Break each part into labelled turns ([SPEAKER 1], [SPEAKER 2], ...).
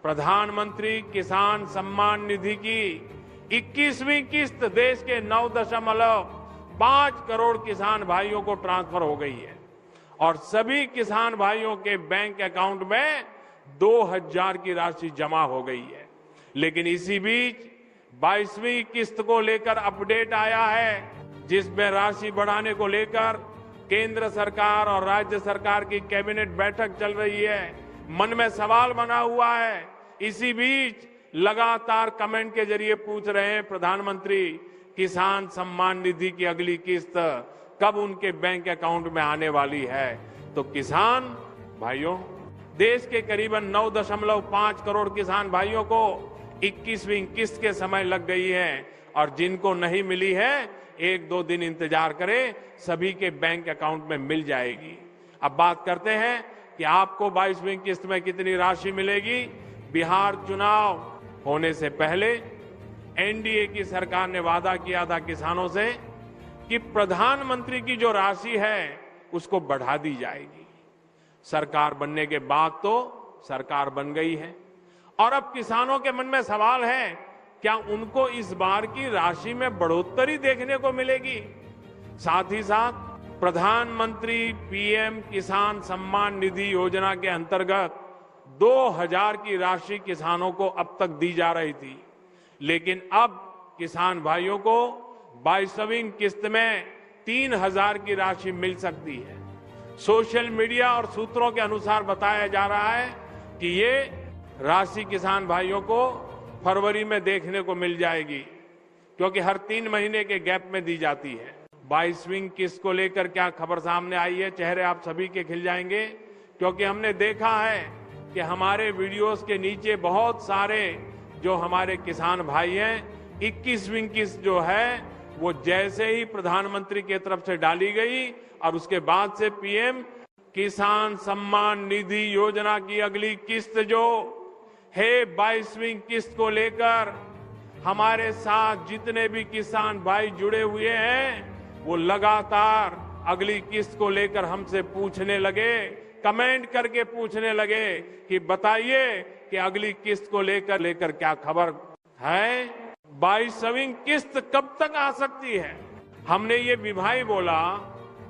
[SPEAKER 1] प्रधानमंत्री किसान सम्मान निधि की 21वीं किस्त देश के 9.5 करोड़ किसान भाइयों को ट्रांसफर हो गई है और सभी किसान भाइयों के बैंक अकाउंट में 2000 की राशि जमा हो गई है। लेकिन इसी बीच 22वीं किस्त को लेकर अपडेट आया है, जिसमें राशि बढ़ाने को लेकर केंद्र सरकार और राज्य सरकार की कैबिनेट बैठक चल रही है। मन में सवाल बना हुआ है। इसी बीच लगातार कमेंट के जरिए पूछ रहे हैं प्रधानमंत्री, किसान सम्मान निधि की अगली किस्त कब उनके बैंक अकाउंट में आने वाली है। तो किसान भाइयों, देश के करीबन 9.5 करोड़ किसान भाइयों को 21वीं किस्त के समय लग गई है और जिनको नहीं मिली है 1-2 दिन इंतजार करें, सभी के बैंक अकाउंट में मिल जाएगी। अब बात करते हैं कि आपको 22वीं किस्त में कितनी राशि मिलेगी। बिहार चुनाव होने से पहले एनडीए की सरकार ने वादा किया था किसानों से कि प्रधानमंत्री की जो राशि है उसको बढ़ा दी जाएगी। सरकार बनने के बाद तो सरकार बन गई है और अब किसानों के मन में सवाल है, क्या उनको इस बार की राशि में बढ़ोतरी देखने को मिलेगी। साथ ही साथ प्रधानमंत्री पीएम किसान सम्मान निधि योजना के अंतर्गत 2000 की राशि किसानों को अब तक दी जा रही थी, लेकिन अब किसान भाइयों को 22वीं किस्त में 3000 की राशि मिल सकती है। सोशल मीडिया और सूत्रों के अनुसार बताया जा रहा है कि ये राशि किसान भाइयों को फरवरी में देखने को मिल जाएगी, क्योंकि हर 3 महीने के गैप में दी जाती है। 22वीं किस्त को लेकर क्या खबर सामने आई है, चेहरे आप सभी के खिल जाएंगे, क्योंकि हमने देखा है कि हमारे वीडियोस के नीचे बहुत सारे जो हमारे किसान भाई हैं, 21वीं किस्त जो है वो जैसे ही प्रधानमंत्री की तरफ से डाली गई और उसके बाद से पीएम किसान सम्मान निधि योजना की अगली किस्त जो है 22वीं किस्त को लेकर हमारे साथ जितने भी किसान भाई जुड़े हुए हैं वो लगातार अगली किस्त को लेकर हमसे पूछने लगे, कमेंट करके पूछने लगे कि बताइए कि अगली किस्त को लेकर क्या खबर है, 22वीं किस्त कब तक आ सकती है। हमने ये भी भाई बोला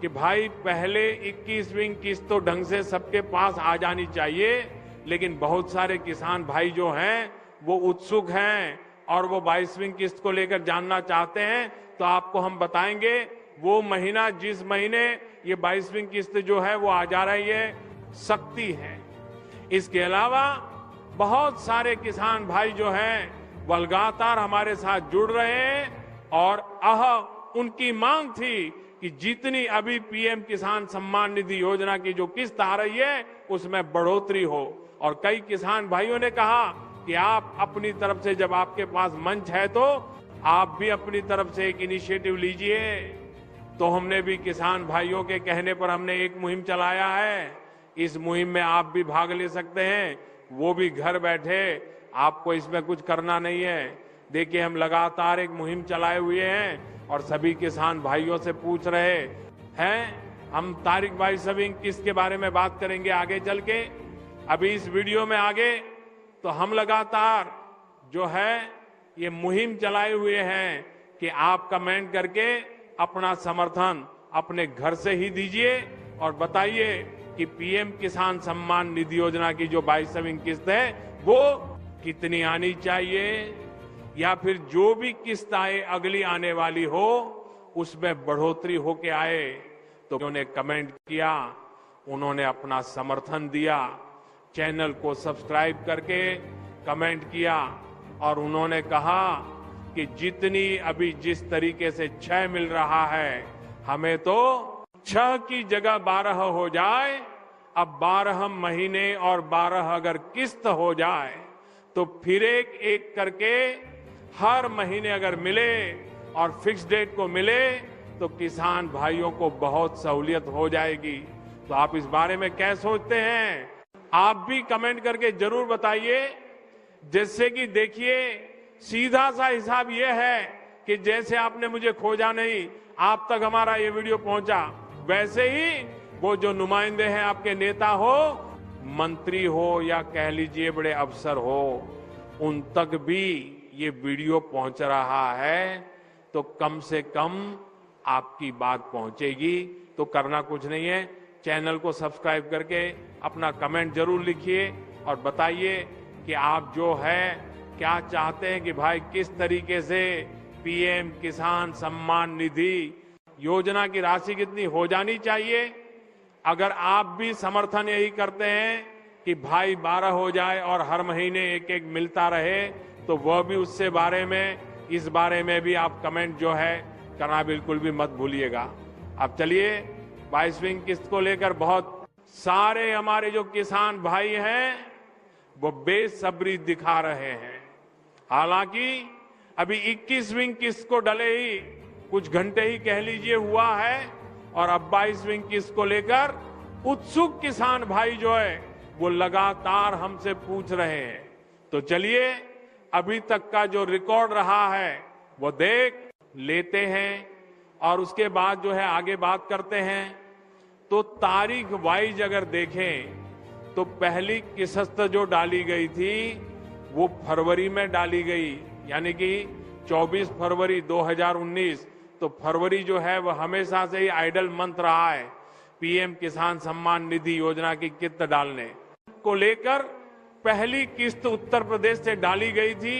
[SPEAKER 1] कि भाई पहले 21वीं किस्त तो ढंग से सबके पास आ जानी चाहिए, लेकिन बहुत सारे किसान भाई जो हैं वो उत्सुक हैं और वो 22वीं किस्त को लेकर जानना चाहते हैं। तो आपको हम बताएंगे वो महीना जिस महीने ये 22वीं किस्त जो है वो आ जा रही है, सकती है। इसके अलावा बहुत सारे किसान भाई जो हैं वो लगातार हमारे साथ जुड़ रहे हैं और उनकी मांग थी कि जितनी अभी पीएम किसान सम्मान निधि योजना की जो किस्त आ रही है उसमें बढ़ोतरी हो। और कई किसान भाइयों ने कहा कि आप अपनी तरफ से, जब आपके पास मंच है तो आप भी अपनी तरफ से एक इनिशिएटिव लीजिए। तो हमने भी किसान भाइयों के कहने पर हमने एक मुहिम चलाया है। इस मुहिम में आप भी भाग ले सकते हैं, वो भी घर बैठे, आपको इसमें कुछ करना नहीं है। देखिए, हम लगातार एक मुहिम चलाए हुए हैं और सभी किसान भाइयों से पूछ रहे हैं। हम तारीख 22वीं किस्त के बारे में बात करेंगे आगे चल के। अभी इस वीडियो में आगे तो हम लगातार जो है ये मुहिम चलाए हुए हैं कि आप कमेंट करके अपना समर्थन अपने घर से ही दीजिए और बताइए कि पीएम किसान सम्मान निधि योजना की जो 22वीं किस्त है वो कितनी आनी चाहिए, या फिर जो भी किस्त आए अगली आने वाली हो उसमें बढ़ोतरी होके आए। तो उन्होंने कमेंट किया, उन्होंने अपना समर्थन दिया, चैनल को सब्सक्राइब करके कमेंट किया और उन्होंने कहा कि जितनी अभी जिस तरीके से 6 मिल रहा है, हमें तो 6 की जगह 12 हो जाए। अब 12 महीने और 12 अगर किस्त हो जाए तो फिर एक एक करके हर महीने अगर मिले और फिक्स डेट को मिले तो किसान भाइयों को बहुत सहूलियत हो जाएगी। तो आप इस बारे में क्या सोचते हैं? आप भी कमेंट करके जरूर बताइए। जैसे कि देखिए, सीधा सा हिसाब यह है कि जैसे आपने मुझे खोजा नहीं, आप तक हमारा ये वीडियो पहुंचा, वैसे ही वो जो नुमाइंदे हैं, आपके नेता हो, मंत्री हो या कह लीजिए बड़े अफसर हो, उन तक भी ये वीडियो पहुंच रहा है, तो कम से कम आपकी बात पहुंचेगी। तो करना कुछ नहीं है, चैनल को सब्सक्राइब करके अपना कमेंट जरूर लिखिए और बताइए कि आप जो है क्या चाहते हैं कि भाई किस तरीके से पीएम किसान सम्मान निधि योजना की राशि कितनी हो जानी चाहिए। अगर आप भी समर्थन यही करते हैं कि भाई 12 हो जाए और हर महीने एक एक मिलता रहे, तो वह भी उससे बारे में, इस बारे में भी आप कमेंट जो है करना बिल्कुल भी मत भूलिएगा। अब चलिए 22वीं किस्त को लेकर बहुत सारे हमारे जो किसान भाई हैं वो बेसब्री दिखा रहे हैं। हालांकि अभी 21वीं किस्त को डले ही कुछ घंटे ही कह लीजिए हुआ है और अब 22वीं किस्त को लेकर उत्सुक किसान भाई जो है वो लगातार हमसे पूछ रहे हैं। तो चलिए अभी तक का जो रिकॉर्ड रहा है वो देख लेते हैं और उसके बाद जो है आगे बात करते हैं। तो तारीख वाइज अगर देखें तो पहली किस्त जो डाली गई थी वो फरवरी में डाली गई, यानी कि 24 फरवरी 2019। तो फरवरी जो है वह हमेशा से ही आइडल मंथ रहा है पीएम किसान सम्मान निधि योजना की किस्त डालने को लेकर। पहली किस्त उत्तर प्रदेश से डाली गई थी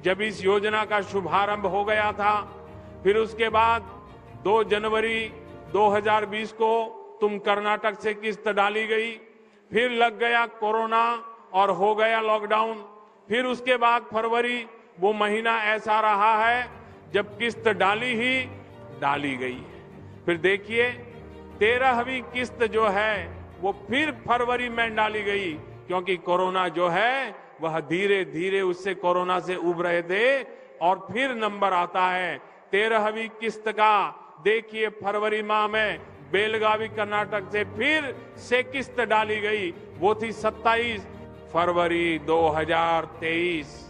[SPEAKER 1] जब इस योजना का शुभारंभ हो गया था। फिर उसके बाद 2 जनवरी 2020 को तुम कर्नाटक से किस्त डाली गई, फिर लग गया कोरोना और हो गया लॉकडाउन। फिर उसके बाद फरवरी वो महीना ऐसा रहा है जब किस्त डाली गई है। फिर देखिए 13वीं किस्त जो है वो फिर फरवरी में डाली गई, क्योंकि कोरोना जो है वह धीरे धीरे उससे कोरोना से उब रहे थे। और फिर नंबर आता है 13वीं किस्त का, देखिए फरवरी माह में बेलगावी कर्नाटक से फिर से किस्त डाली गई, वो थी 27 फरवरी 2023।